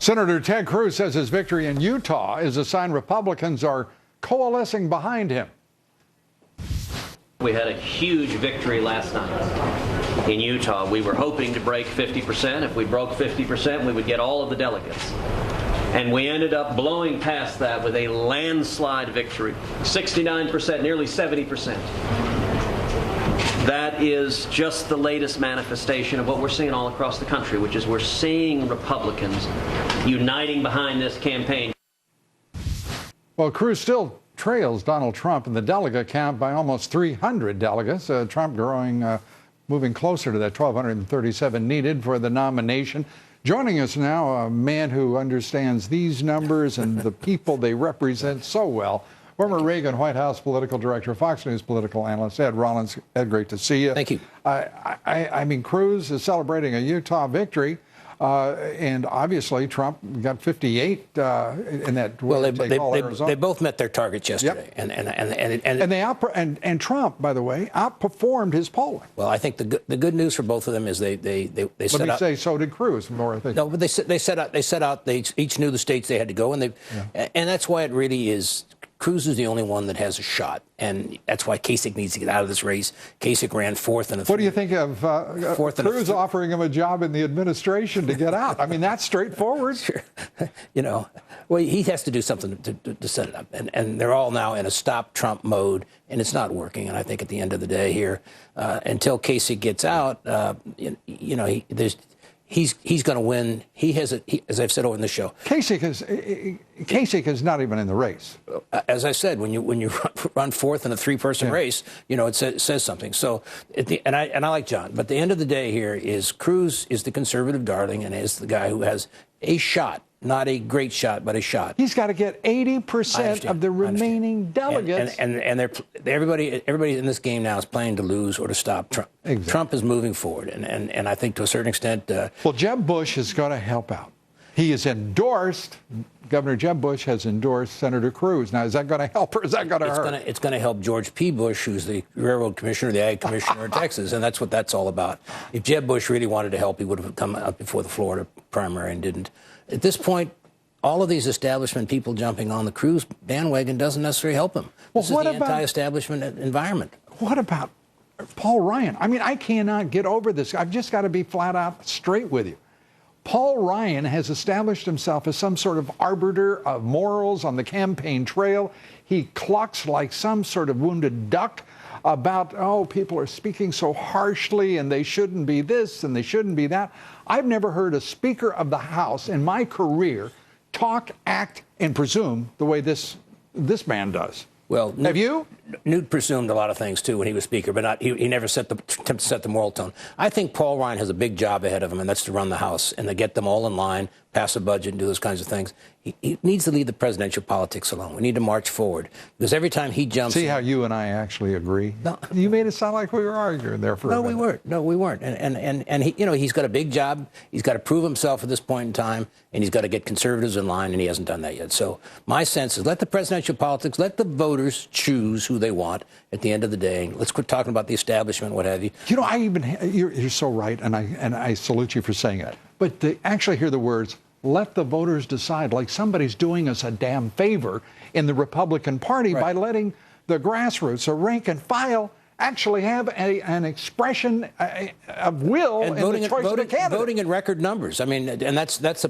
Senator Ted Cruz says his victory in Utah is a sign Republicans are coalescing behind him. We had a huge victory last night in Utah. We were hoping to break 50%. If we broke 50%, we would get all of the delegates. And we ended up blowing past that with a landslide victory, 69%, nearly 70%. That is just the latest manifestation of what we're seeing all across the country, which is we're seeing Republicans uniting behind this campaign. Well, Cruz still trails Donald Trump in the delegate count by almost 300 delegates. Trump moving closer to that 1,237 needed for the nomination. Joining us now, a man who understands these numbers and the people they represent so well, former Reagan White House political director, Fox News political analyst, Ed Rollins. Ed, great to see you. Thank you. I mean, Cruz is celebrating a Utah victory. And obviously, Trump got 58 in that. Well, they both met their targets yesterday, yep. and Trump, by the way, outperformed his polling. Well, I think the good news for both of them is they set out. Let me say, so did Cruz. More, I think. No, but they set out. They each knew the states they had to go, and that's why it really is. Cruz is the only one that has a shot, and that's why Kasich needs to get out of this race. Kasich ran fourth in a. What do you think of Cruz offering him a job in the administration to get out? I mean, that's straightforward. Sure. Well, he has to do something to set it up, and they're all now in a stop Trump mode, and it's not working. And I think at the end of the day here, until Kasich gets out, He's going to win. As I've said over in the show, Kasich is not even in the race. As I said, when you run fourth in a three-person race, it says something. So, I like John, but at the end of the day here is Cruz is the conservative darling and is the guy who has a shot. Not a great shot, but a shot. He's got to get 80% of the remaining delegates. And everybody in this game now is playing to lose or to stop Trump. Exactly. Trump is moving forward, and I think to a certain extent. Well, Jeb Bush is going to help out. He has endorsed. Governor Jeb Bush has endorsed Senator Cruz. Now, is that going to help or is that going to hurt? It's going to help George P. Bush, who's the railroad commissioner, the ag commissioner in Texas, and that's what that's all about. If Jeb Bush really wanted to help, he would have come up before the Florida primary and didn't. At this point, all of these establishment people jumping on the Cruz bandwagon doesn't necessarily help him. This is the anti-establishment environment. What about Paul Ryan? I mean, I cannot get over this. I've just got to be flat out straight with you. Paul Ryan has established himself as some sort of arbiter of morals on the campaign trail. He clucks like some sort of wounded duck about, people are speaking so harshly and they shouldn't be this and they shouldn't be that. I've never heard a Speaker of the House in my career talk, act, and presume the way this man does. Well, have you? Newt presumed a lot of things too when he was Speaker, but he never attempted to set the moral tone. I think Paul Ryan has a big job ahead of him, and that's to run the House and to get them all in line, pass a budget, and do those kinds of things. He needs to leave the presidential politics alone. We need to march forward because every time he jumps. See how you and I actually agree? No. You made it sound like we were arguing there for a minute. We weren't. No, we weren't. And he, he's got a big job. He's got to prove himself at this point in time, and he's got to get conservatives in line, and he hasn't done that yet. So my sense is let the presidential politics, let the voters choose who they want at the end of the day. Let's quit talking about the establishment, what have you. You're so right, and I salute you for saying it. But to actually hear the words, let the voters decide, like somebody's doing us a damn favor in the Republican Party by letting the grassroots, the rank and file, actually have an expression of will in the choice of the candidate. Voting in record numbers. I mean, and that's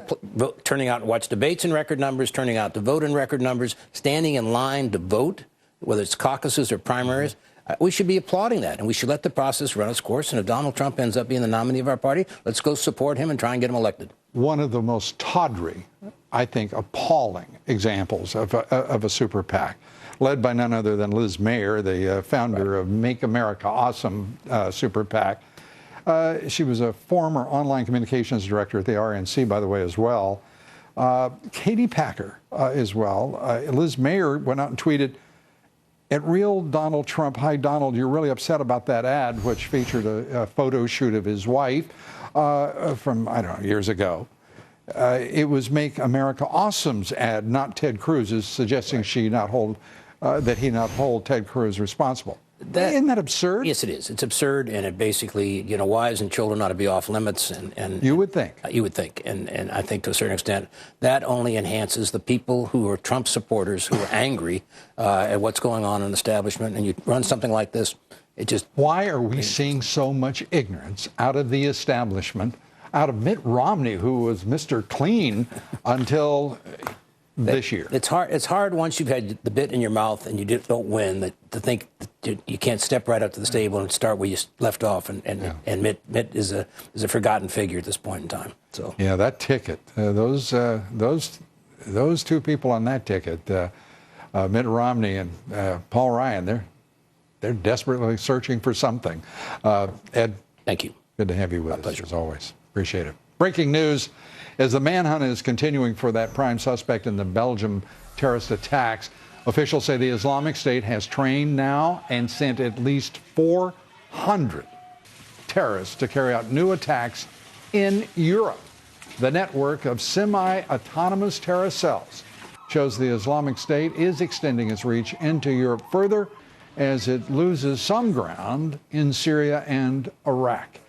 turning out and watch debates in record numbers, turning out to vote in record numbers, standing in line to vote, whether it's caucuses or primaries. We should be applauding that, and we should let the process run its course. And if Donald Trump ends up being the nominee of our party, let's go support him and try and get him elected. One of the most tawdry, I think, appalling examples of a super PAC, led by none other than Liz Mayer, the founder of Make America Awesome super PAC. She was a former online communications director at the RNC, by the way, as well. Katie Packer as well. Liz Mayer went out and tweeted, "At real Donald Trump, hi Donald, you're really upset about that ad, which featured a photo shoot of his wife from, I don't know, years ago. It was Make America Awesome's ad, not Ted Cruz's, suggesting that he not hold Ted Cruz responsible." Isn't that absurd? Yes, it is. It's absurd, and it basically, wives and children ought to be off limits. And you would think. You would think. And I think to a certain extent, that only enhances the people who are Trump supporters, who are angry at what's going on in the establishment. And you run something like this, it just... Why are we seeing so much ignorance out of the establishment, out of Mitt Romney, who was Mr. Clean until this year? It's hard once you've had the bit in your mouth and you don't win to think that you can't step right up to the stable and start where you left off. And Mitt is a forgotten figure at this point in time. So yeah, that ticket, those two people on that ticket, Mitt Romney and Paul Ryan, they're desperately searching for something. Ed, thank you. Good to have you with us, pleasure. as always. Appreciate it. Breaking news, as the manhunt is continuing for that prime suspect in the Belgium terrorist attacks, officials say the Islamic State has trained now and sent at least 400 terrorists to carry out new attacks in Europe. The network of semi-autonomous terrorist cells shows the Islamic State is extending its reach into Europe further as it loses some ground in Syria and Iraq.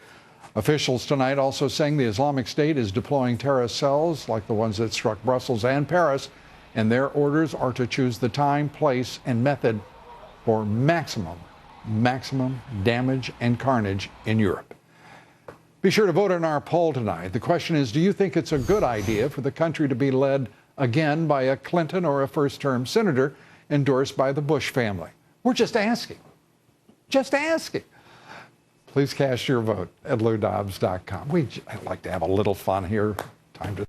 Officials tonight also saying the Islamic State is deploying terrorist cells like the ones that struck Brussels and Paris, and their orders are to choose the time, place, and method for maximum damage and carnage in Europe. Be sure to vote in our poll tonight. The question is, do you think it's a good idea for the country to be led again by a Clinton or a first-term senator endorsed by the Bush family? We're just asking. Just asking. Please cast your vote at LouDobbs.com. I'd like to have a little fun here. Time to